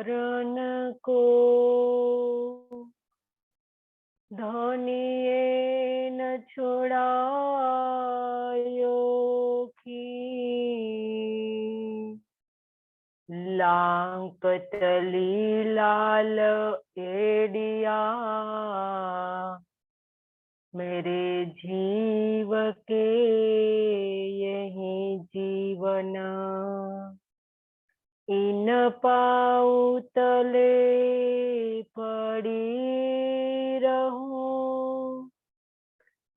चरण को धनिये न छोड़ायो की लांकतली लाल एडिया मेरे जीव के यही जीवन इन पाऊ तले पड़ी रहूं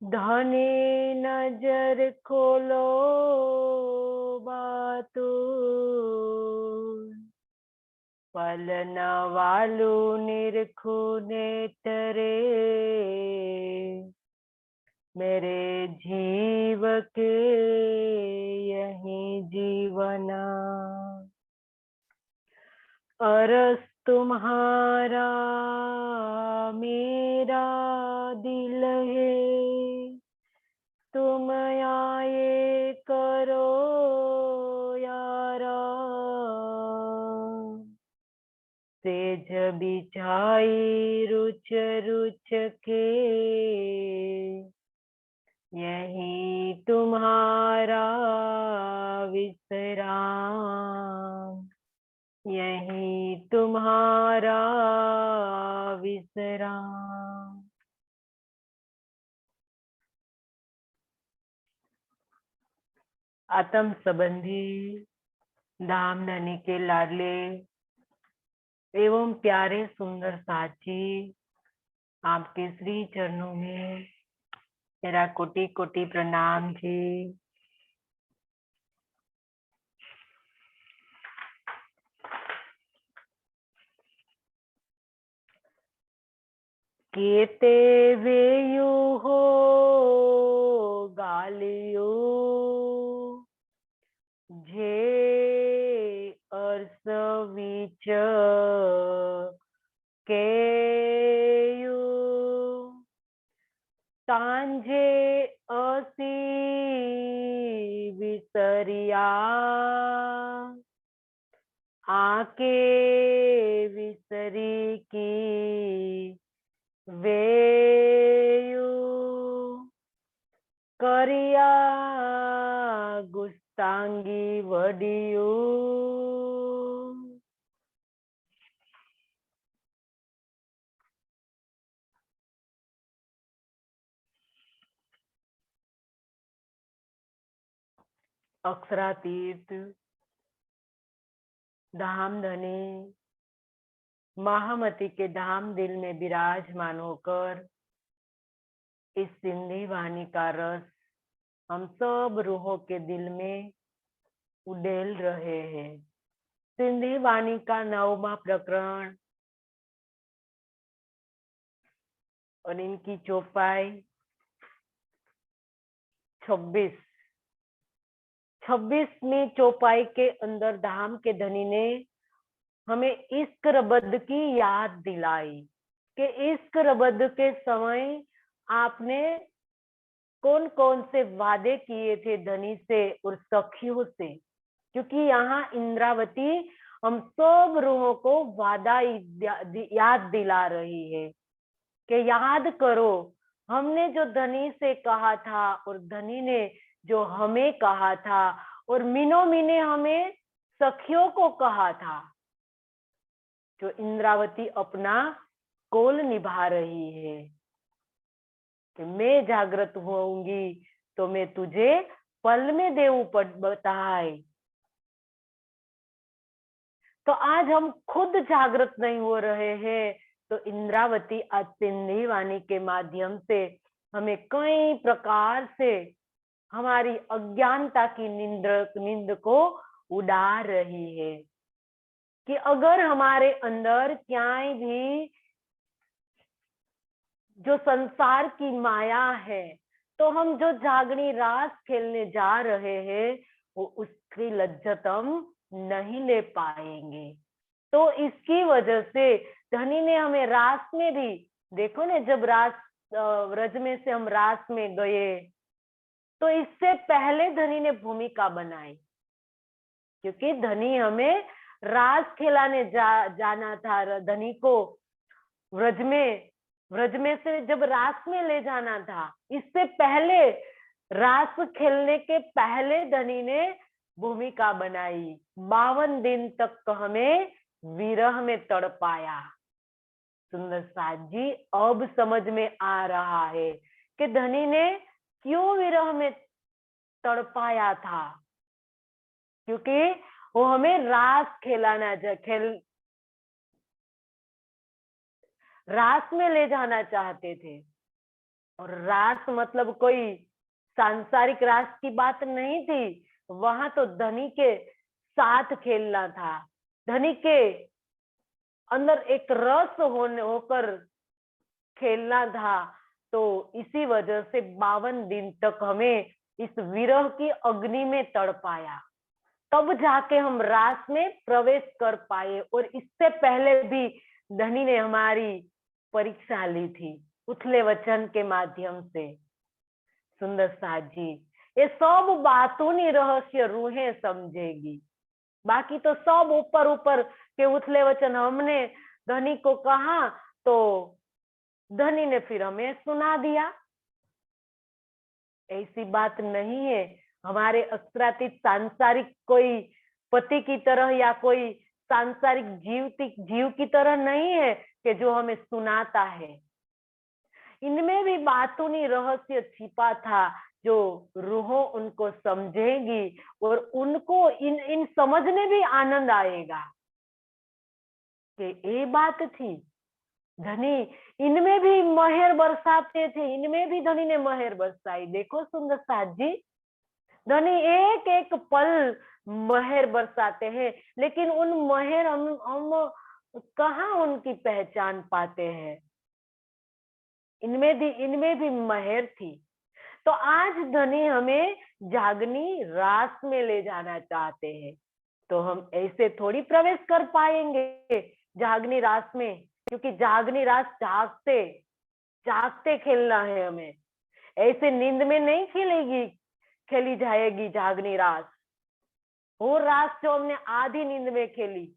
धनी नजर खोलो बातू पलन वालू निरखू नेतरे मेरे जीव के यही जीवन अरस तुम्हारा मेरा दिल है तुम आए करो यारा सेज बिछाई रुच रुच के यही तुम्हारा विश्राम यही तुम्हारा विश्राम। आत्म संबंधी धाम धनी के लाडले एवं प्यारे सुंदर साची आपके श्री चरणों में मेरा कोटि कोटि प्रणाम जी। केते वेयू हो गालियो जे अर्स विच केयू सांझे असी विसरिया आके विसरी की वेयू करिया गुस्तांगी वडियू अक्षरातीत धाम धनी महामती के धाम दिल में विराजमान होकर इस सिंधी वाणी का रस हम सब रूहों के दिल में उडेल रहे हैं। सिंधी वाणी का 9वां प्रकरण और इनकी चौपाई 26वीं चौपाई के अंदर धाम के धनी ने हमें इश्क रबद की याद दिलाई कि इश्क रबद के समय आपने कौन कौन से वादे किए थे धनी से और सखियों से, क्योंकि यहाँ इंद्रावती हम सब रूहों को वादा याद दिला रही है कि याद करो हमने जो धनी से कहा था और धनी ने जो हमें कहा था और मीनो मीने हमें सखियों को कहा था। जो इंद्रावती अपना कौल निभा रही है कि मैं जागृत होऊंगी तो मैं तुझे पल में देऊं बताए। तो आज हम खुद जागृत नहीं हो रहे हैं तो इंद्रावती आज सिंधी वाणी के माध्यम से हमें कई प्रकार से हमारी अज्ञानता की नींद को उड़ा रही है कि अगर हमारे अंदर क्या भी जो संसार की माया है तो हम जो जागनी रास खेलने जा रहे हैं वो उसकी लज्जत हम नहीं ले पाएंगे। तो इसकी वजह से धनी ने हमें रास में भी देखो ना, जब रास रज में से हम रास में गए तो इससे पहले धनी ने भूमिका बनाई, क्योंकि धनी हमें रास खेलाने जाना था धनी को, व्रज में से जब रास में ले जाना था, इससे पहले रास खेलने के पहले धनी ने भूमिका बनाई। 52 दिन तक हमें विरह में तड़पाया। सुंदर साथ जी, अब समझ में आ रहा है कि धनी ने क्यों विरह में तड़पाया था, क्योंकि वो हमें रास में ले जाना चाहते थे। और रास मतलब कोई सांसारिक रास की बात नहीं थी, वहां तो धनी के साथ खेलना था, धनी के अंदर एक रस होकर खेलना था। तो इसी वजह से 52 दिन तक हमें इस विरह की अग्नि में तड़पाया, तब जाके हम रास में प्रवेश कर पाए। और इससे पहले भी धनी ने हमारी परीक्षा ली थी उथले वचन के माध्यम से। सुंदर साथ जी, ये सब बातों ने रहस्य रूहें समझेगी, बाकी तो सब ऊपर ऊपर के उथले वचन हमने धनी को कहा तो धनी ने फिर हमें सुना दिया। ऐसी बात नहीं है। हमारे अक्षरातीत सांसारिक कोई पति की तरह या कोई सांसारिक जीव की तरह नहीं है कि जो हमें सुनाता है। इनमें भी बातूनी रहस्य छिपा था जो रूहों उनको समझेगी और उनको इन समझने भी आनंद आएगा कि ये बात थी। धनी इनमें भी महर बरसाते थे, इनमें भी धनी ने महर बरसाई। देखो सुंदर साथ जी, धनी एक एक पल महर बरसाते हैं, लेकिन उन महर हम कहाँ उनकी पहचान पाते हैं। इनमें भी महर थी। तो आज धनी हमें जागनी रास में ले जाना चाहते हैं, तो हम ऐसे थोड़ी प्रवेश कर पाएंगे जागनी रास में, क्योंकि जागनी रास जागते जागते खेलना है हमें। ऐसे नींद में नहीं खेली जाएगी जागनी रास। वो रास जो हमने आधी नींद में खेली,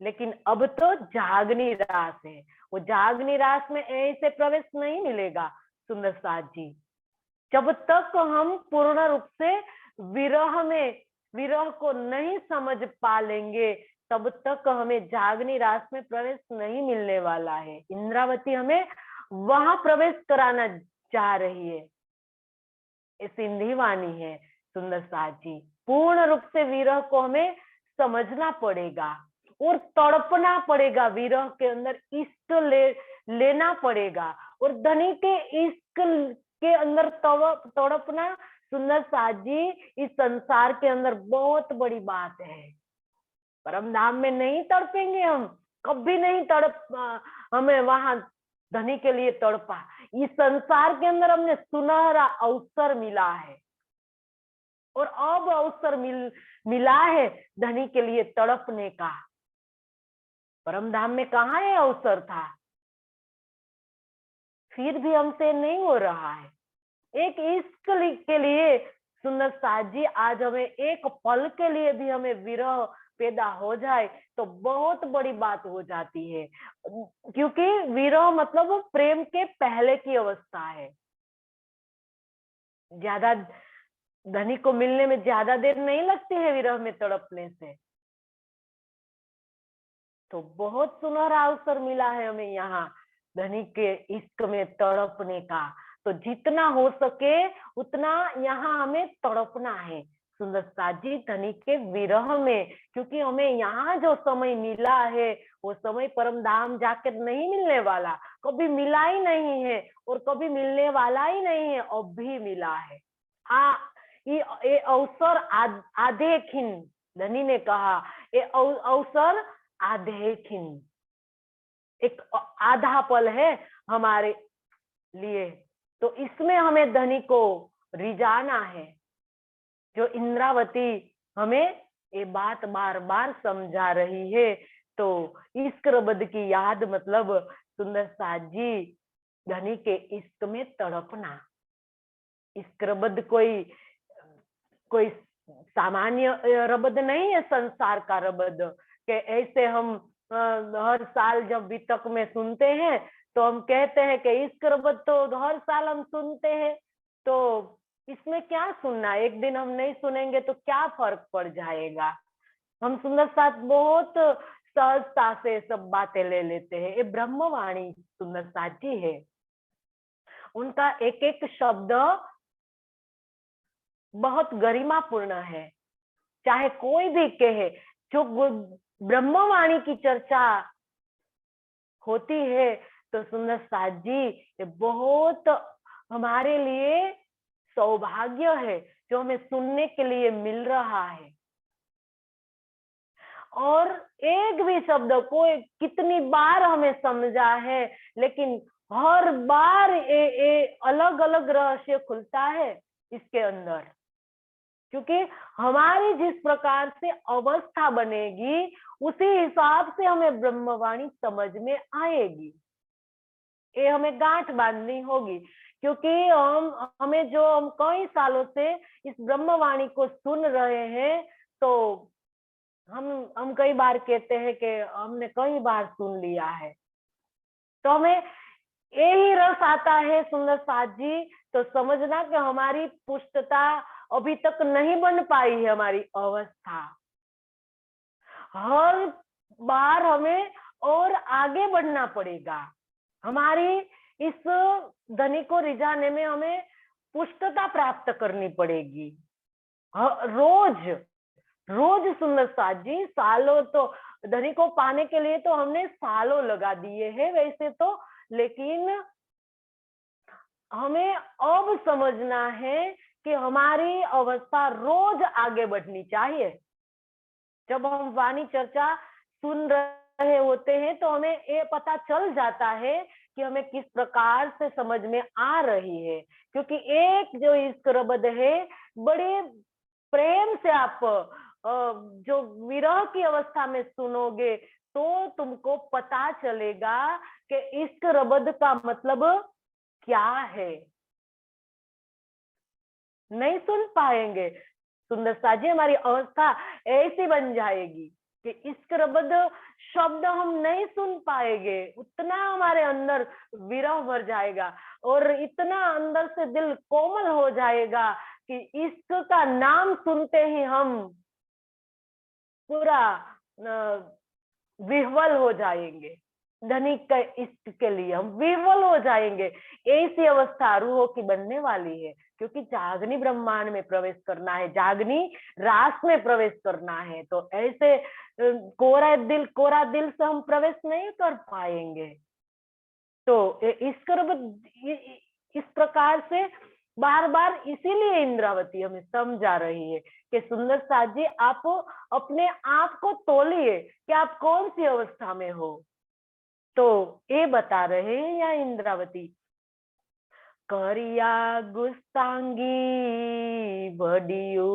लेकिन अब तो जागनी रास है। वो जागनी रास में ऐसे प्रवेश नहीं मिलेगा सुंदर साथ जी, जब तक हम पूर्ण रूप से विरह को नहीं समझ पा लेंगे, तब तक हमें जागनी रास में प्रवेश नहीं मिलने वाला है। इंद्रावती हमें वहां प्रवेश कराना चाह रही है, ये सिंधी वाणी है सुंदर साथ जी। पूर्ण रूप से विरह को हमें समझना पड़ेगा और तड़पना पड़ेगा, विरह के अंदर इश्क लेना पड़ेगा। और धनी के इश्क के अंदर तड़पना सुंदर साथ जी इस संसार के अंदर बहुत बड़ी बात है। परम धाम में नहीं तड़पेंगे हम, कभी नहीं हमें वहां धनी के लिए तड़पा। इस संसार के अंदर हमने सुनहरा अवसर मिला है, और अब अवसर मिला है धनी के लिए तड़पने का। परम धाम में कहाँ है अवसर था, फिर भी हमसे नहीं हो रहा है। एक इश्क के लिए सुंदर साथ जी, आज हमें एक पल के लिए भी हमें विरह पैदा हो जाए तो बहुत बड़ी बात हो जाती है, क्योंकि विरह मतलब वो प्रेम के पहले की अवस्था है। ज्यादा धनी को मिलने में ज्यादा देर नहीं लगती है विरह में तड़पने से। तो बहुत सुनहरा अवसर मिला है हमें यहाँ धनी के इश्क में तड़पने का। तो जितना हो सके उतना यहाँ हमें तड़पना है सुंदर साथ जी धनी के विरह में, क्योंकि हमें यहाँ जो समय मिला है वो समय परम धाम जाकर नहीं मिलने वाला, कभी मिला ही नहीं है और कभी मिलने वाला ही नहीं है, अब भी मिला है। ये अवसर आधे खिन, धनी ने कहा ये अवसर आधे खिन, एक आधा पल है हमारे लिए। तो इसमें हमें धनी को रिझाना है। जो इंद्रावती हमें ये बात बार बार समझा रही है। तो इश्क रबद की याद मतलब सुंदर साथ जी धनी के इश्क में तड़पना। इश्क रबद कोई सामान्य रबद नहीं है संसार का रबद, कि ऐसे हम हर साल जब वितक में सुनते हैं तो हम कहते हैं कि इश्क रबद तो हर साल हम सुनते हैं, तो इसमें क्या सुनना, एक दिन हम नहीं सुनेंगे तो क्या फर्क पड़ जाएगा। हम सुंदर साथ बहुत सहजता से सब बातें ले लेते हैं। ये ब्रह्मवाणी सुंदर साथ जी है, उनका एक एक शब्द बहुत गरिमापूर्ण है, चाहे कोई भी कहे। जो ब्रह्मवाणी की चर्चा होती है तो सुंदर साथ जी ये बहुत हमारे लिए सौभाग्य है जो हमें सुनने के लिए मिल रहा है। और एक भी शब्द को कितनी बार हमें समझा है, लेकिन हर बार ये अलग अलग रहस्य खुलता है इसके अंदर, क्योंकि हमारी जिस प्रकार से अवस्था बनेगी उसी हिसाब से हमें ब्रह्मवाणी समझ में आएगी। ये हमें गांठ बांधनी होगी, क्योंकि हमें जो हम कई सालों से इस ब्रह्मवाणी को सुन रहे हैं, तो हम कई बार कहते हैं कि हमने कई बार सुन लिया है, तो हमें यही रस आता है सुंदर साथ जी, तो समझना कि हमारी पुष्टता अभी तक नहीं बन पाई है, हमारी अवस्था। हर बार हमें और आगे बढ़ना पड़ेगा। हमारी इस ध्वनि को रिझाने में हमें पुष्टता प्राप्त करनी पड़ेगी। रोज रोज सुंदर साथ जी, सालों तो ध्वनि को पाने के लिए तो हमने सालों लगा दिए हैं वैसे तो, लेकिन हमें अब समझना है कि हमारी अवस्था रोज आगे बढ़नी चाहिए। जब हम वाणी चर्चा सुन रहे होते हैं तो हमें ये पता चल जाता है कि हमें किस प्रकार से समझ में आ रही है, क्योंकि एक जो इश्क रबद है, बड़े प्रेम से आप जो विरह की अवस्था में सुनोगे तो तुमको पता चलेगा कि इश्क रबद का मतलब क्या है। नहीं सुन पाएंगे सुंदर साजी, हमारी अवस्था ऐसी बन जाएगी कि इश्क रबद शब्द हम नहीं सुन पाएंगे, उतना हमारे अंदर विरह भर जाएगा और इतना अंदर से दिल कोमल हो जाएगा कि इश्क का नाम सुनते ही हम पूरा विह्वल हो जाएंगे। धनिक का इश्क के लिए हम विह्वल हो जाएंगे। ऐसी अवस्था रूहों की बनने वाली है, क्योंकि जागनी ब्रह्मांड में प्रवेश करना है, जागनी रास में प्रवेश करना है, तो ऐसे कोरा दिल से हम प्रवेश नहीं कर पाएंगे। तो इस प्रकार से बार बार इसीलिए इंद्रावती हमें समझा रही है कि सुंदर साथ जी, आप अपने आप को तोलिए कि आप कौन सी अवस्था में हो। तो ये बता रहे हैं या इंद्रावती, करिया गुस्तांगी बडियू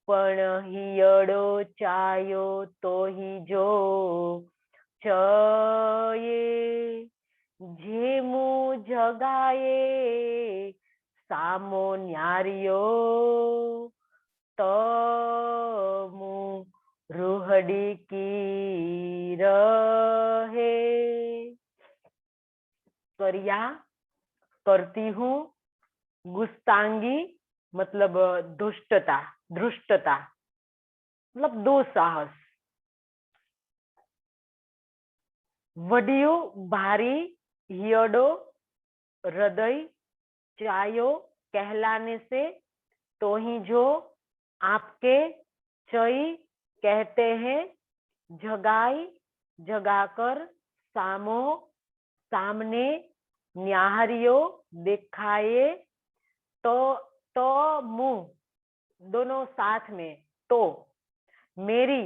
पण हियड़ो चायो तो ही जो चये जेमू जगाए सामो न्यारियो तमु रूहड़ी की रहे। करिया करती हूँ, गुस्तांगी मतलब दुष्टता, धृष्टता मतलब दुस्साहस, वडियो भारी, हियडो हृदय, चायो कहलाने से, तो ही जो आपके, चई कहते हैं, जगाई जगाकर, सामो सामने, न्याहरियो दिखाए, तो मुंह दोनों साथ में, तो मेरी,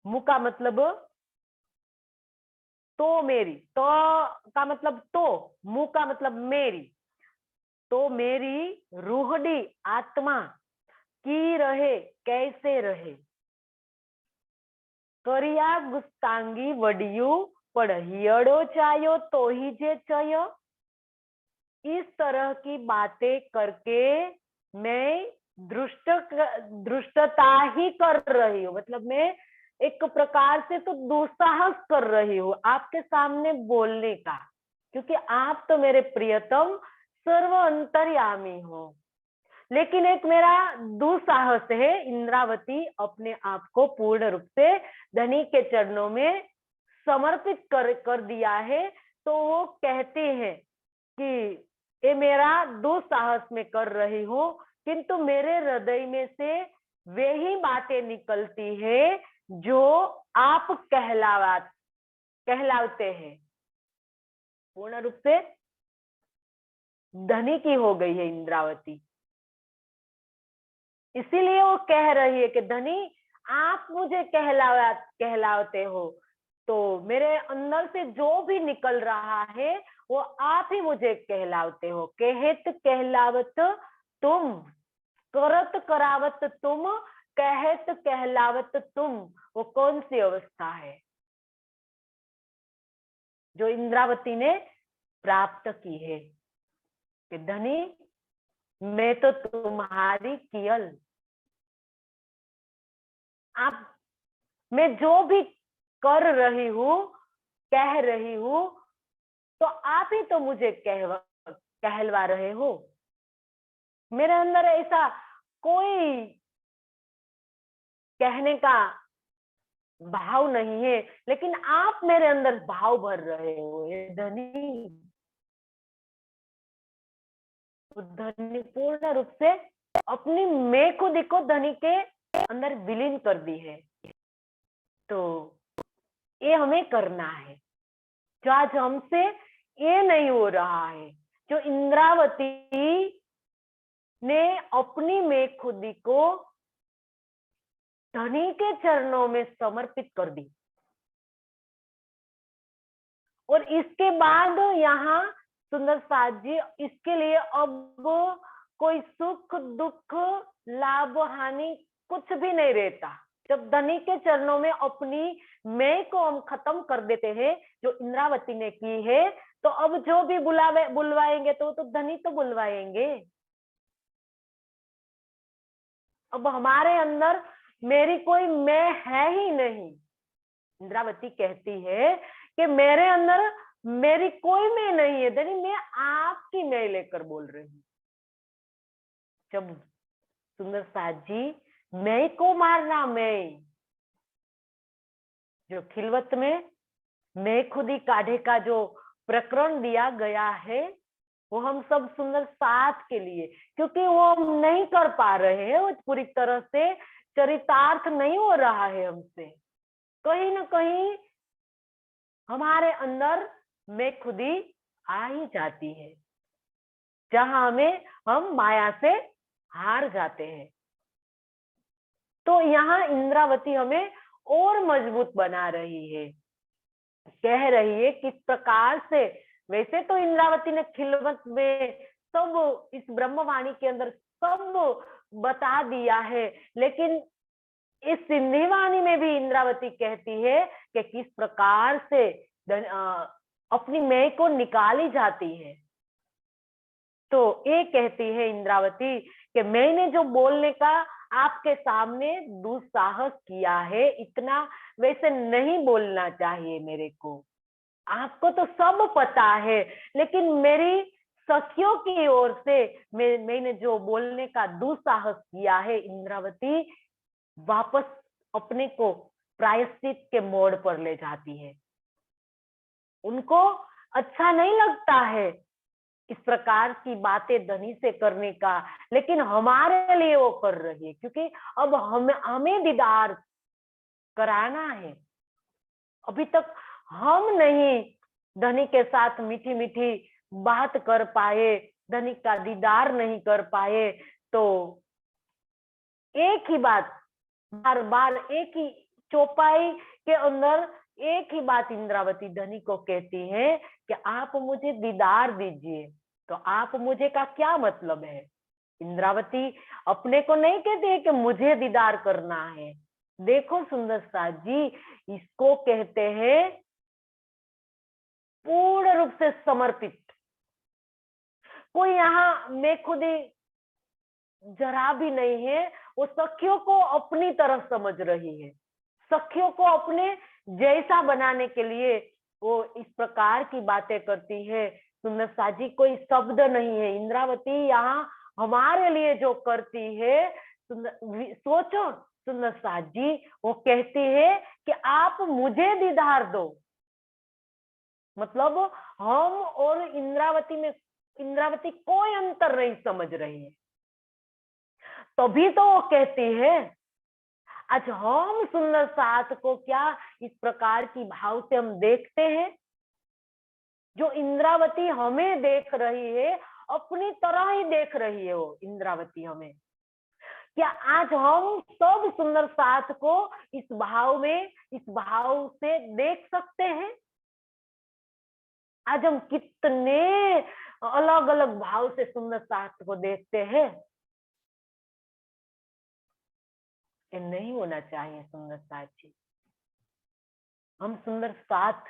मुंह का मतलब तो मेरी, तो का मतलब तो, मुंह का मतलब मेरी, तो मेरी रूहड़ी आत्मा की रहे, कैसे रहे। करिया गुस्तांगी वडियू पण हियड़ो चायो तो ही जे चयो। इस तरह की बातें करके मैं दृष्टता ही कर रही हूँ, मतलब मैं एक प्रकार से तो दुस्साहस कर रही हूँ आपके सामने बोलने का, क्योंकि आप तो मेरे प्रियतम सर्व अंतर्यामी हो। लेकिन एक मेरा दुस्साहस है, इंद्रावती अपने आप को पूर्ण रूप से धनी के चरणों में समर्पित कर दिया है। तो वो कहते हैं कि ये मेरा दुस्साहस में कर रही हूँ, किंतु मेरे हृदय में से वे ही बातें निकलती है जो आप कहलाते हैं। पूर्ण रूप से धनी की हो गई है इंद्रावती, इसीलिए वो कह रही है कि धनी आप मुझे कहलाते हो, तो मेरे अंदर से जो भी निकल रहा है वो आप ही मुझे कहलाते हो। कहत कहलावत तुम, करत करावत तुम, कहत कहलावत तुम, वो कौन सी अवस्था है जो इंद्रावती ने प्राप्त की है कि धनी मैं तो तुम्हारी कियल, आप मैं जो भी कर रही हूँ, कह रही हूँ, तो आप ही तो मुझे कहलवा रहे हो। मेरे अंदर ऐसा कोई कहने का भाव नहीं है, लेकिन आप मेरे अंदर भाव भर रहे हो। ये धनी, धनी पूर्ण रूप से अपनी मैं खुद को धनी के अंदर विलीन कर दी है। तो ये हमें करना है, जो आज हमसे ये नहीं हो रहा है। जो इंद्रावती ने अपनी मैं खुदी को धनी के चरणों में समर्पित कर दी, और इसके बाद यहाँ सुंदर साथ जी इसके लिए अब कोई सुख दुख लाभ हानि कुछ भी नहीं रहता। जब धनी के चरणों में अपनी मैं को हम खत्म कर देते हैं, जो इंद्रावती ने की है, तो अब जो भी बुलवाएंगे तो धनी तो बुलवाएंगे। अब हमारे अंदर मेरी कोई मैं है ही नहीं। इंद्रावती कहती है कि मेरे अंदर मेरी कोई मैं नहीं है धनी, मैं आपकी मैं लेकर बोल रही हूँ। जब सुंदर साथ जी मैं को मारना, मैं जो खिलवत में मैं खुद ही काढ़े का जो प्रकरण दिया गया है, वो हम सब सुंदर साथ के लिए, क्योंकि वो हम नहीं कर पा रहे हैं, वो पूरी तरह से चरितार्थ नहीं हो रहा है हमसे। कहीं ना कहीं हमारे अंदर मैं खुद ही आ ही जाती है, जहां हमें हम माया से हार जाते हैं। तो यहाँ इंद्रावती हमें और मजबूत बना रही है, कह रही है किस प्रकार से। वैसे तो इंद्रावती ने खिलवत में सब इस ब्रह्मवाणी के अंदर सब बता दिया है, लेकिन इस सिंधी वाणी में भी इंद्रावती कहती है कि किस प्रकार से अपनी मैं को निकाली जाती है। तो ये कहती है इंद्रावती कि मैंने जो बोलने का आपके सामने दुस्साहस किया है, इतना वैसे नहीं बोलना चाहिए मेरे को। आपको तो सब पता है, लेकिन मेरी सखियों की ओर से मैंने जो बोलने का दुस्साहस किया है, इंद्रावती वापस अपने को प्रायश्चित के मोड़ पर ले जाती है। उनको अच्छा नहीं लगता है इस प्रकार की बातें धनी से करने का, लेकिन हमारे लिए वो कर रही है, क्योंकि अब हमें दीदार कराना है। अभी तक हम नहीं धनी के साथ मीठी मीठी बात कर पाए, धनी का दीदार नहीं कर पाए, तो एक ही बात बार बार, एक ही चौपाई के अंदर एक ही बात इंद्रावती धनी को कहती है कि आप मुझे दीदार दीजिए। तो आप मुझे का क्या मतलब है? इंद्रावती अपने को नहीं कहती है कि मुझे दीदार करना है। देखो सुंदर साथ जी, इसको कहते हैं पूर्ण रूप से समर्पित। कोई यहाँ मैं खुद ही जरा भी नहीं है। वो सखियों को अपनी तरफ समझ रही है, सखियों को अपने जैसा बनाने के लिए वो इस प्रकार की बातें करती है। सुंदर साजी कोई शब्द नहीं है, इंद्रावती यहाँ हमारे लिए जो करती है, सोचो सुंदर साजी वो कहती है कि आप मुझे दीदार दो। मतलब हम और इंद्रावती कोई अंतर नहीं समझ रही है। तभी तो वो कहती है, आज हम सुंदर साथ को क्या इस प्रकार की भाव से हम देखते हैं, जो इंद्रावती हमें देख रही है अपनी तरह ही देख रही है वो इंद्रावती हमें। क्या आज हम सब सुंदर साथ को इस भाव में, इस भाव से देख सकते हैं? आज हम कितने अलग अलग भाव से सुंदर साथ को देखते हैं। ये नहीं होना चाहिए सुंदर साथ जी। हम सुंदर साथ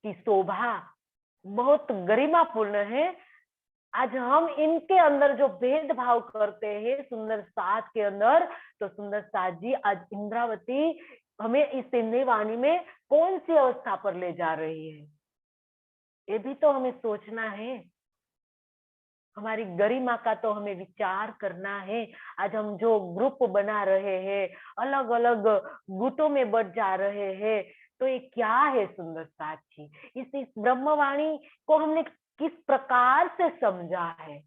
की शोभा बहुत गरिमापूर्ण है। आज हम इनके अंदर जो भेदभाव करते हैं सुंदर साथ के अंदर, तो सुंदर साथ जी आज इंद्रावती हमें इस हिंदी वाणी में कौन सी अवस्था पर ले जा रही है, ये भी तो हमें सोचना है। हमारी गरिमा का तो हमें विचार करना है। आज हम जो ग्रुप बना रहे हैं, अलग अलग गुटों में बट जा रहे हैं, तो ये क्या है सुंदर साथ जी? इस ब्रह्मवाणी को हमने किस प्रकार से समझा है?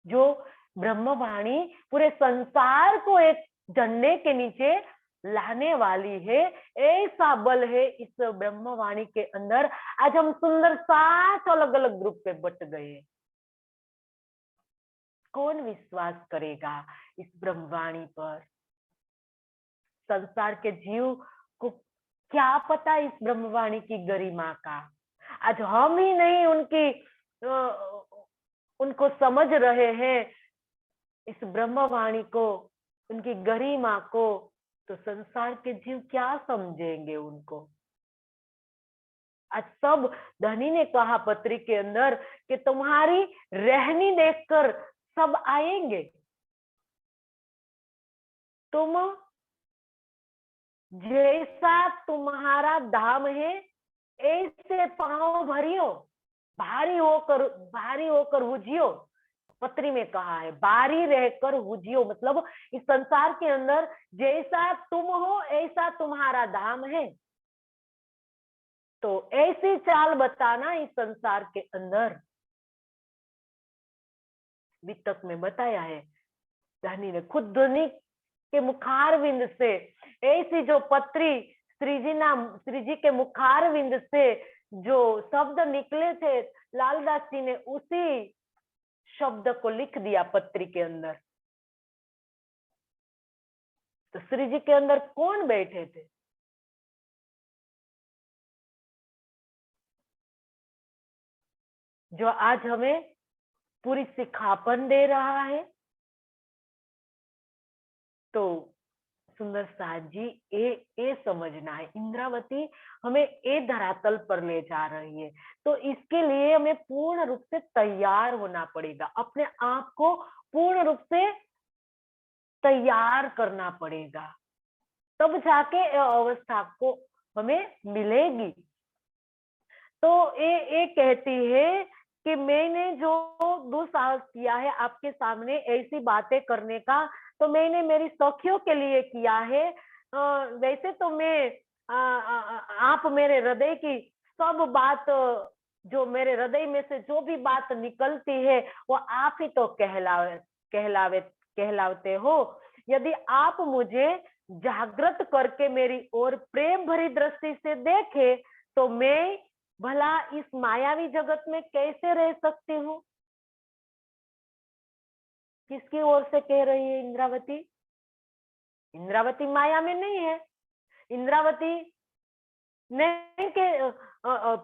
जो ब्रह्मवाणी पूरे संसार को एक झंडे के नीचे लाने वाली है, ऐसा बल है इस ब्रह्मवाणी के अंदर। आज हम सुंदर साथ अलग अलग ग्रुप पे बट गए। कौन विश्वास करेगा इस ब्रह्मवाणी पर? संसार के जीव को क्या पता इस ब्रह्मवाणी की गरिमा का? आज हम ही नहीं उनको समझ रहे हैं इस ब्रह्मवाणी को, उनकी गरिमा को, तो संसार के जीव क्या समझेंगे उनको? आज सब धनी ने कहा पत्री के अंदर कि तुम्हारी रहनी देखकर सब आएंगे, तुम जैसा तुम्हारा धाम है ऐसे पांव भरियो, भारी होकर हुजियो। पत्री में कहा है बारी रहकर हुजियो, मतलब इस संसार के अंदर जैसा तुम हो ऐसा तुम्हारा धाम है, तो ऐसी चाल बताना इस संसार के अंदर। वितक में बताया है धनी ने खुद, धनी के मुखारविंद से ऐसी जो पत्री श्री जी के मुखारविंद से जो शब्द निकले थे, लालदास जी ने उसी शब्द को लिख दिया पत्री के अंदर। तो श्री जी के अंदर कौन बैठे थे? जो आज हमें पूरी सिखापन दे रहा है। तो सुंदर साथ जी ये समझना है, इंद्रावती हमें ए धरातल पर ले जा रही है, तो इसके लिए हमें पूर्ण रूप से तैयार होना पड़ेगा, अपने आप को पूर्ण रूप से तैयार करना पड़ेगा, तब जाके अवस्था को हमें मिलेगी। तो ये कहती है कि मैंने जो दुस्साहस किया है आपके सामने ऐसी बातें करने का, तो मैंने मेरी सखियों के लिए किया है। वैसे तो मैं आप मेरे हृदय की सब बात, जो मेरे हृदय में से जो भी बात निकलती है वो आप ही तो कहलाते हो। यदि आप मुझे जागृत करके मेरी ओर प्रेम भरी दृष्टि से देखे, तो मैं भला इस मायावी जगत में कैसे रह सकती हूँ? किसकी ओर से कह रही है इंद्रावती? इंद्रावती माया में नहीं है। इंद्रावती नहीं के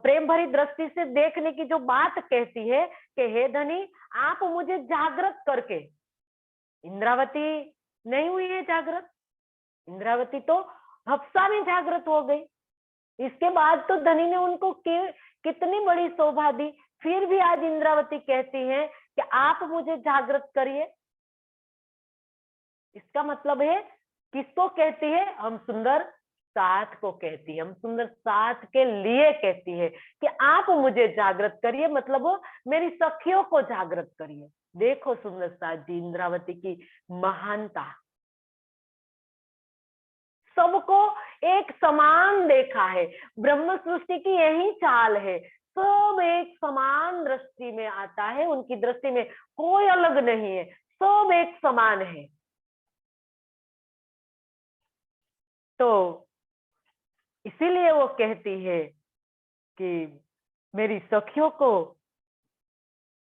प्रेम भरी दृष्टि से देखने की जो बात कहती है कि हे धनी आप मुझे जागृत करके, इंद्रावती नहीं हुई है जागृत। इंद्रावती तो हफ्सा में जागृत हो गई। इसके बाद तो धनी ने उनको कितनी बड़ी शोभा दी, फिर भी आज इंद्रावती कहती है कि आप मुझे जागृत करिए। इसका मतलब है किसको कहती है? हम सुंदर साथ को कहती है, हम सुंदर साथ के लिए कहती है कि आप मुझे जागृत करिए, मतलब वो मेरी सखियों को जागृत करिए। देखो सुंदर साथ जी, इंद्रावती की महानता। सबको एक समान देखा है, ब्रह्म सृष्टि की यही चाल है, सब एक समान दृष्टि में आता है, उनकी दृष्टि में कोई अलग नहीं है, सब एक समान है। तो इसीलिए वो कहती है कि मेरी सखियों को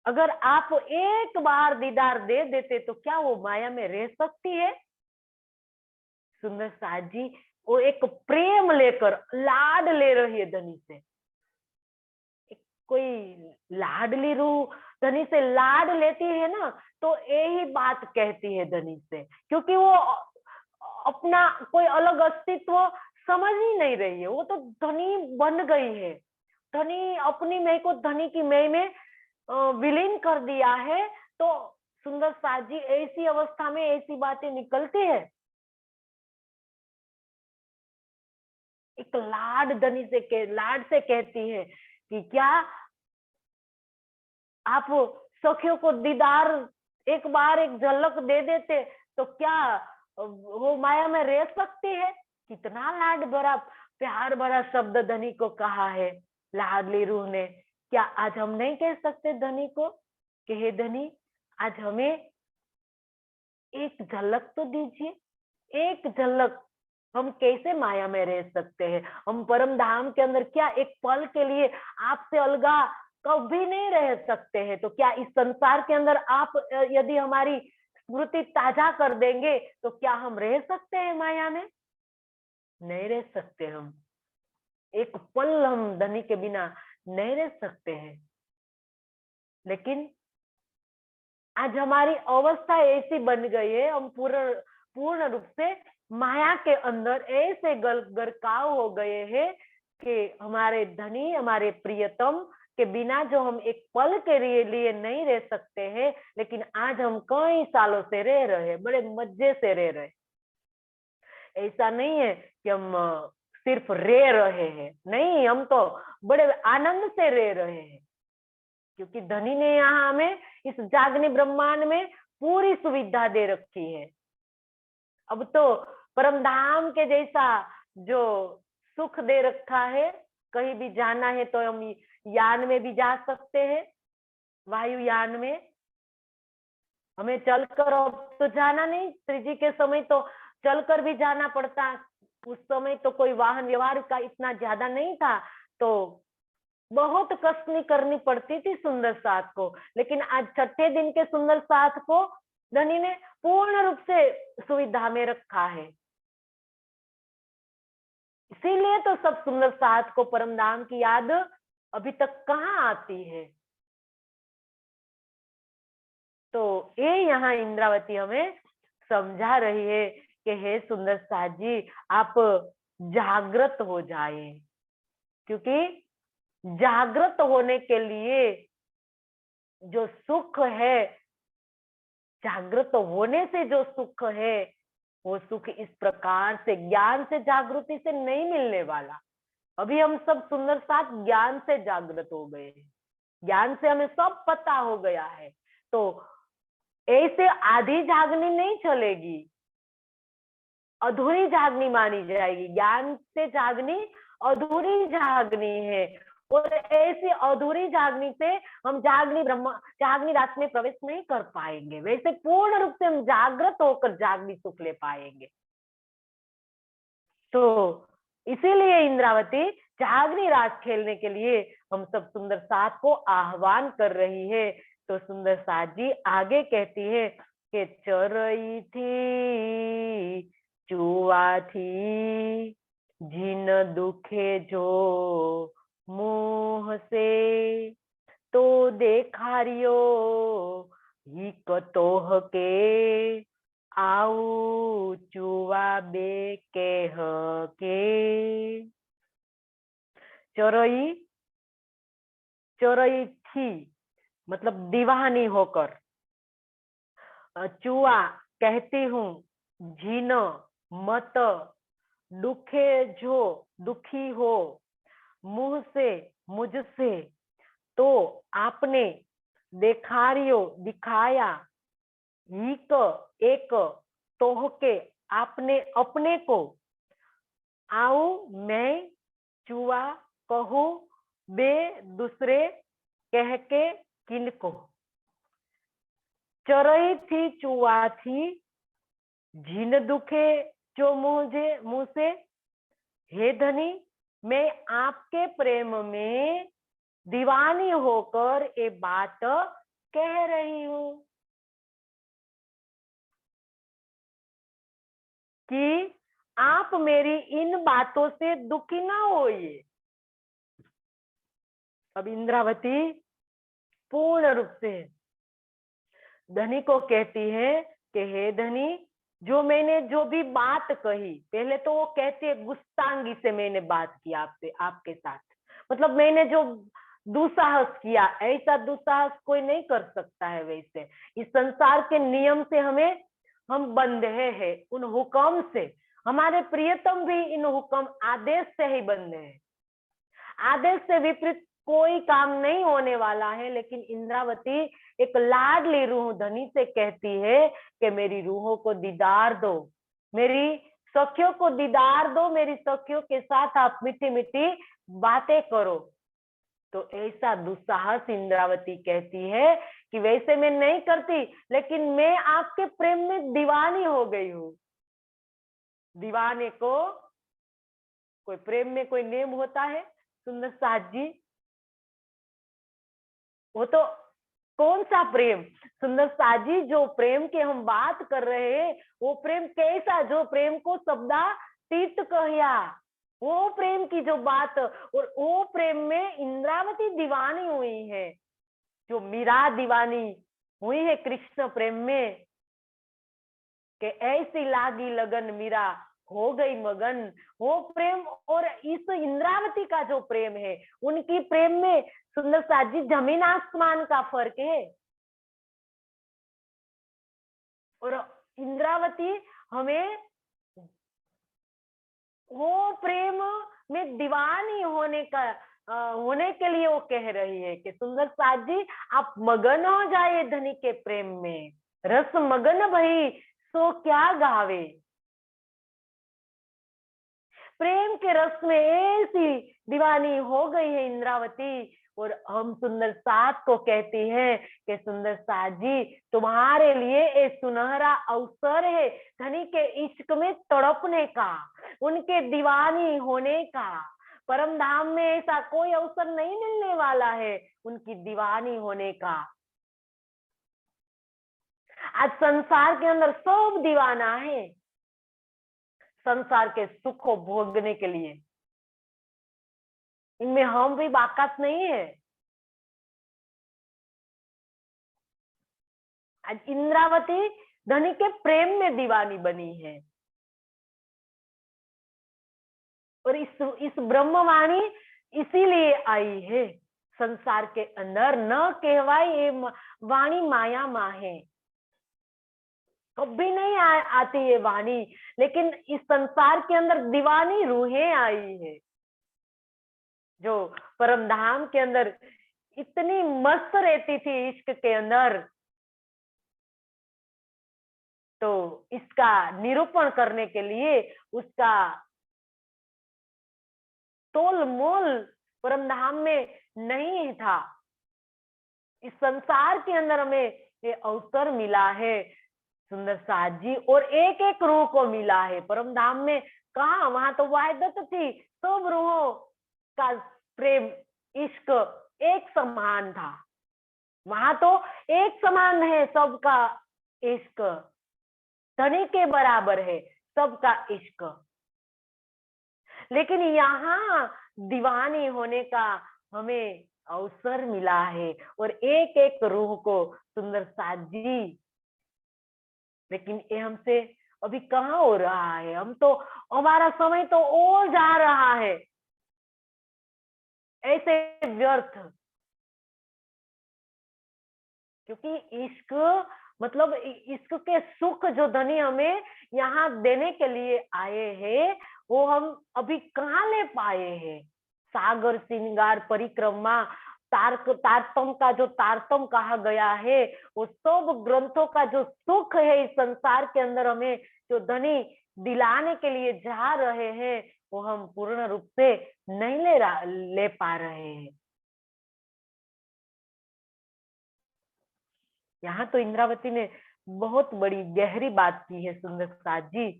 अगर आप एक बार दीदार दे देते तो क्या वो माया में रह सकती है? सुंदर साथ जी वो एक प्रेम लेकर लाड ले रही है धनी से। कोई लाडली रूह धनी से लाड लेती है ना, तो यही बात कहती है धनी से, क्योंकि वो अपना कोई अलग अस्तित्व समझ ही नहीं रही है, वो तो धनी बन गई है। धनी अपनी मैं को धनी की मैं में विलीन कर दिया है। तो सुंदर साथ जी ऐसी अवस्था में ऐसी बातें निकलती है। एक लाड धनी से लाड से कहती है कि क्या आप सखियों को दीदार एक बार एक झलक दे देते तो क्या वो माया में रह सकती है? कितना लाड भरा प्यार भरा शब्द धनी को कहा है लाडली रूह ने। क्या आज हम नहीं कह सकते धनी को कि हे धनी, आज हमें एक झलक तो दीजिए, एक झलक। हम कैसे माया में रह सकते हैं? हम परम धाम के अंदर क्या एक पल के लिए आपसे अलगा कभी नहीं रह सकते हैं? तो क्या इस संसार के अंदर आप यदि हमारी स्मृति ताजा कर देंगे तो क्या हम रह सकते हैं माया में? नहीं रह सकते। हम एक पल हम धनी के बिना नहीं रह सकते हैं। लेकिन आज हमारी अवस्था ऐसी बन गई है, हम पूर्ण पूर्ण रूप से माया के अंदर ऐसे गरकाव हो गए हैं कि हमारे धनी हमारे प्रियतम के बिना जो हम एक पल के लिए नहीं रह सकते हैं, लेकिन आज हम कई सालों से रह रहे हैं, बड़े मजे से रह रहे। ऐसा नहीं है कि हम सिर्फ रह रहे हैं, नहीं, हम तो बड़े आनंद से रह रहे हैं, क्योंकि धनी ने यहाँ हमें इस जागने ब्रह्मांड में पूरी सुविधा दे रखी है। अब तो परम धाम के जैसा जो सुख दे रखा है, कहीं भी जाना है तो हम यान में भी जा सकते हैं, वायुयान में। हमें चलकर अब तो जाना नहीं, 3G के समय तो चलकर भी जाना पड़ता। उस समय तो कोई वाहन व्यवहार का इतना ज्यादा नहीं था, तो बहुत कसनी करनी पड़ती थी सुंदर साथ को। लेकिन आज छठे दिन के सुंदर साथ को धनी ने पूर्ण रूप से सुविधा में रखा है। इसीलिए तो सब सुंदर साथ को परम धाम की याद अभी तक कहाँ आती है। तो ये यहाँ इंद्रावती हमें समझा रही है कि हे सुंदर साथ जी, आप जागृत हो जाए, क्योंकि जागृत होने के लिए जो सुख है, जागृत होने से जो सुख है, वो सुख इस प्रकार से ज्ञान से जागृति से नहीं मिलने वाला। अभी हम सब सुंदर साथ ज्ञान से जागृत हो गए हैं, ज्ञान से हमें सब पता हो गया है। तो ऐसे आधी जागनी नहीं चलेगी, अधूरी जागनी मानी जाएगी। ज्ञान से जागनी अधूरी जागनी है, और ऐसी अधूरी जागनी से हम जागनी रात में प्रवेश नहीं कर पाएंगे। वैसे पूर्ण रूप से हम जागृत होकर जागनी सुख ले पाएंगे। तो इसीलिए इंद्रावती जागनी रात खेलने के लिए हम सब सुंदर साथ को आह्वान कर रही है। तो सुंदर साथ जी आगे कहती है कि चरई थी चुआ थी जिन दुखे जो मोह से, तो देखारियो ही कतोह के आऊ चुआ बे केह के। चोरई चोरई थी मतलब दीवानी होकर। चुआ कहती हूँ जीन मत, दुखे जो दुखी हो मुंह से मुझसे, तो आपने देखारियो दिखाया हिक एक तोहके आपने अपने को, आऊ मैं चुआ कहूँ बे दूसरे कह के किनको। चरई थी चुआ थी जीन दुखे जो मुंह से, हे धनी मैं आपके प्रेम में दीवानी होकर ये बात कह रही हूं कि आप मेरी इन बातों से दुखी ना होइए। अब इंद्रावती पूर्ण रूप से धनी को कहती है कि हे धनी, जो मैंने जो भी बात कही, पहले तो वो कहती है गुस्तांगी से मैंने बात की आपसे, आपके साथ, मतलब मैंने जो दुस्साहस किया, ऐसा दुस्साहस कोई नहीं कर सकता है। वैसे इस संसार के नियम से हम बंधे हैं, उन हुक्म से। हमारे प्रियतम भी इन हुक्म आदेश से ही बंधे हैं। आदेश से विपरीत कोई काम नहीं होने वाला है। लेकिन इंद्रावती एक लाडली रूह धनी से कहती है कि मेरी रूहों को दीदार दो, मेरी सखियों को दीदार दो, मेरी सखियों के साथ आप मीठी मीठी बातें करो। तो ऐसा दुस्साहस इंद्रावती कहती है कि वैसे मैं नहीं करती, लेकिन मैं आपके प्रेम में दीवानी हो गई हूं। दीवाने को कोई प्रेम में कोई नेम होता है सुंदर साथ जी? वो तो कौन सा प्रेम सुंदर साजी, जो प्रेम के हम बात कर रहे हैं वो प्रेम कैसा, जो प्रेम को शब्दा तीत कहिया, वो प्रेम की जो बात, और वो प्रेम में इंद्रावती दीवानी हुई है, जो मीरा दीवानी हुई है कृष्ण प्रेम में, कि ऐसी लागी लगन मीरा हो गई मगन। वो प्रेम और इस इंद्रावती का जो प्रेम है, उनकी प्रेम में सुंदर साथ जी जमीन आसमान का फर्क है। और इंद्रावती हमें वो प्रेम में दीवानी होने के लिए वो कह रही है कि सुंदर साथ जी आप मगन हो जाए धनी के प्रेम में, रस मगन भई सो क्या गावे। प्रेम के रस में ऐसी दीवानी हो गई है इंद्रावती। और हम सुंदर साथ को कहती हैं कि सुंदर साथ जी तुम्हारे लिए एक सुनहरा अवसर है धनी के इश्क में तड़पने का, उनके दीवानी होने का। परम धाम में ऐसा कोई अवसर नहीं मिलने वाला है उनकी दीवानी होने का। आज संसार के अंदर सब दीवाना है संसार के सुख को भोगने के लिए, इनमें हम भी बाकात नहीं है। आज इंद्रावती धनी के प्रेम में दीवानी बनी है। और इस ब्रह्मवाणी इसीलिए आई है संसार के अंदर, न कहवाई ये वाणी माया माहे, कभी नहीं आती ये वाणी, लेकिन इस संसार के अंदर दीवानी रूहें आई है जो परम धाम के अंदर इतनी मस्त रहती थी इश्क के अंदर। तो इसका निरूपण करने के लिए उसका तोल मोल परम धाम में नहीं था। इस संसार के अंदर हमें ये अवसर मिला है सुंदर साथ जी, और एक एक रूह को मिला है परम धाम में। कहा वहां तो वाहिदत थी, सब रूहों का प्रेम इश्क एक समान था। वहां तो एक समान है सबका इश्क, धनी के बराबर है सबका इश्क। लेकिन यहाँ दीवानी होने का हमें अवसर मिला है और एक एक रूह को सुंदर साथ जी। लेकिन ये हमसे अभी कहाँ हो रहा है, हम तो हमारा समय तो और जा रहा है ऐसे व्यर्थ। क्योंकि इश्क मतलब इश्क के सुख जो धनी हमें यहाँ देने के लिए आए हैं, वो हम अभी कहाँ ले पाए हैं। सागर श्रृंगार परिक्रमा तारतम का जो तारतम कहा गया है, वो सब ग्रंथों का जो सुख है इस संसार के अंदर हमें जो धनी दिलाने के लिए जा रहे हैं, वो हम पूर्ण रूप से नहीं ले पा रहे हैं। यहाँ तो इंद्रावती ने बहुत बड़ी गहरी बात की है सुंदर प्रसाद जी।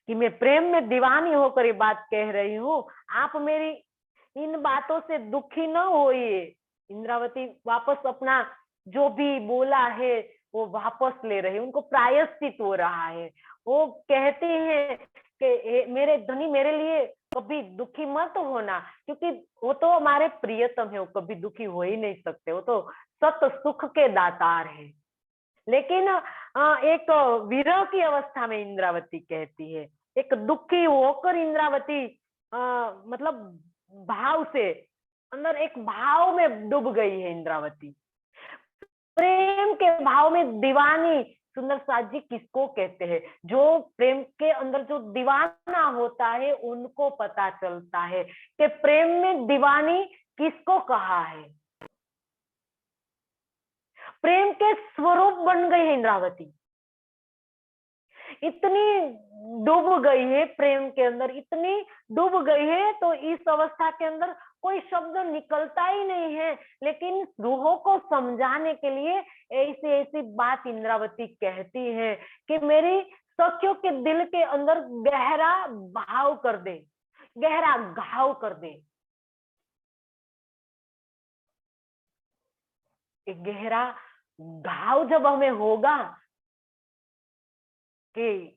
कि मैं प्रेम में दीवानी होकर ये बात कह रही हूँ, आप मेरी इन बातों से दुखी न होइए। इंद्रावती वापस अपना जो भी बोला है वो वापस ले रही है, उनको प्रायश्चित हो रहा है। वो कहती है कि मेरे धनी मेरे लिए कभी दुखी मत होना, क्योंकि वो तो हमारे प्रियतम है, वो कभी दुखी हो ही नहीं सकते, वो तो सत सुख के दातार है। लेकिन एक विरह की अवस्था में इंद्रावती कहती है, एक दुखी होकर इंद्रावती मतलब भाव से अंदर एक भाव में डूब गई है इंद्रावती। प्रेम के भाव में दीवानी सुंदर साथ जी किसको कहते हैं? जो प्रेम के अंदर जो दीवाना होता है उनको पता चलता है कि प्रेम में दीवानी किसको कहा है। प्रेम के स्वरूप बन गई है इंद्रावती, इतनी डूब गई है प्रेम के अंदर, इतनी डूब गई है, तो इस अवस्था के अंदर कोई शब्द निकलता ही नहीं है। लेकिन रूहों को समझाने के लिए ऐसी ऐसी बात इंद्रावती कहती है कि मेरी सखियों के दिल के अंदर गहरा भाव कर दे, गहरा घाव कर दे। एक गहरा घाव जब हमें होगा कि